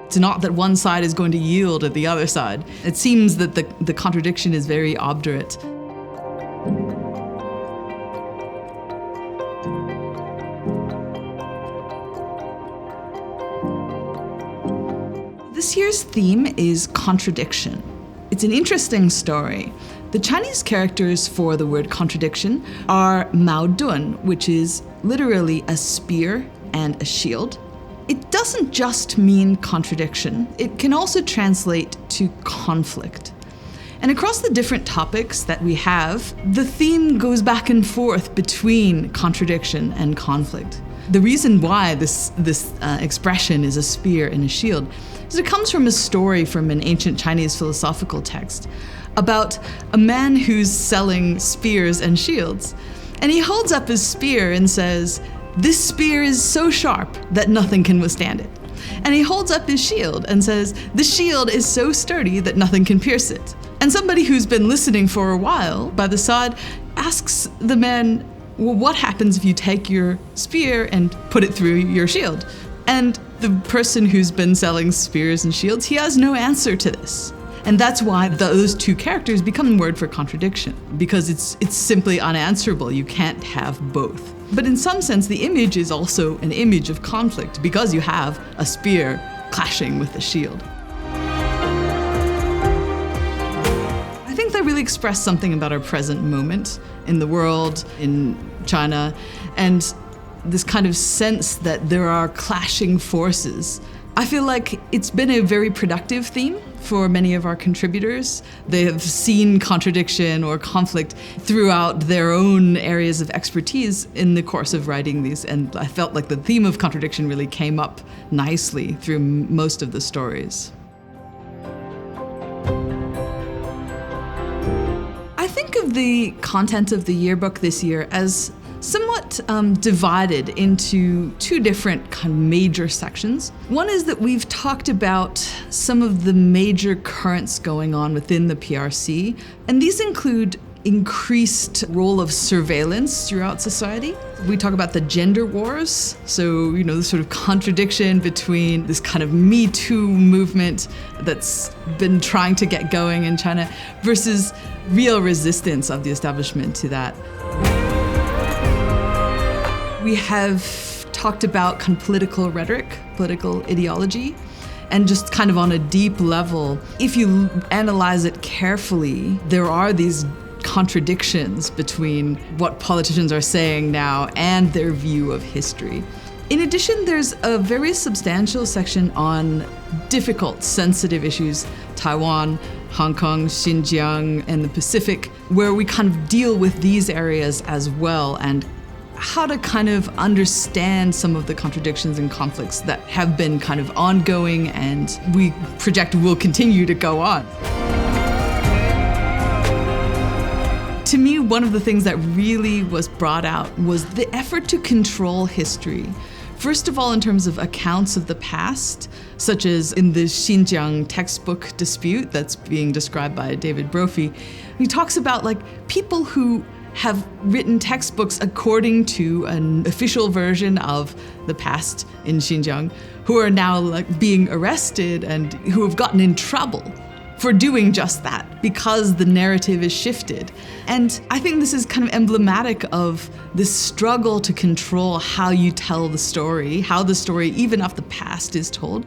It's not that one side is going to yield at the other side. It seems that the contradiction is very obdurate. This year's theme is contradiction. It's an interesting story. The Chinese characters for the word contradiction are Mao Dun, which is literally a spear and a shield. It doesn't just mean contradiction. It can also translate to conflict. And across the different topics that we have, the theme goes back and forth between contradiction and conflict. The reason why this expression is a spear and a shield is it comes from a story from an ancient Chinese philosophical text about a man who's selling spears and shields. And he holds up his spear and says, "This spear is so sharp that nothing can withstand it." And he holds up his shield and says, "The shield is so sturdy that nothing can pierce it." And somebody who's been listening for a while by the side asks the man, "Well, what happens if you take your spear and put it through your shield?" And the person who's been selling spears and shields, he has no answer to this. And that's why those two characters become a word for contradiction, because it's simply unanswerable. You can't have both. But in some sense, the image is also an image of conflict, because you have a spear clashing with a shield. I think that really expressed something about our present moment in the world, in China, and this kind of sense that there are clashing forces. I feel like it's been a very productive theme for many of our contributors. They have seen contradiction or conflict throughout their own areas of expertise in the course of writing these, and I felt like the theme of contradiction really came up nicely through most of the stories. I think of the content of the yearbook this year as somewhat divided into two different kind of major sections. One is that we've talked about some of the major currents going on within the PRC, and these include increased role of surveillance throughout society. We talk about the gender wars, so the sort of contradiction between this kind of Me Too movement that's been trying to get going in China versus real resistance of the establishment to that. We have talked about kind of political rhetoric, political ideology, and just kind of on a deep level, if you analyze it carefully, there are these contradictions between what politicians are saying now and their view of history. In addition, there's a very substantial section on difficult, sensitive issues, Taiwan, Hong Kong, Xinjiang, and the Pacific, where we kind of deal with these areas as well, and how to kind of understand some of the contradictions and conflicts that have been kind of ongoing and we project will continue to go on. To me, one of the things that really was brought out was the effort to control history. First of all, in terms of accounts of the past, such as in the Xinjiang textbook dispute that's being described by David Brophy, he talks about people who have written textbooks according to an official version of the past in Xinjiang, who are now being arrested and who have gotten in trouble for doing just that because the narrative is shifted. And I think this is kind of emblematic of this struggle to control how you tell the story, how the story, even of the past, is told.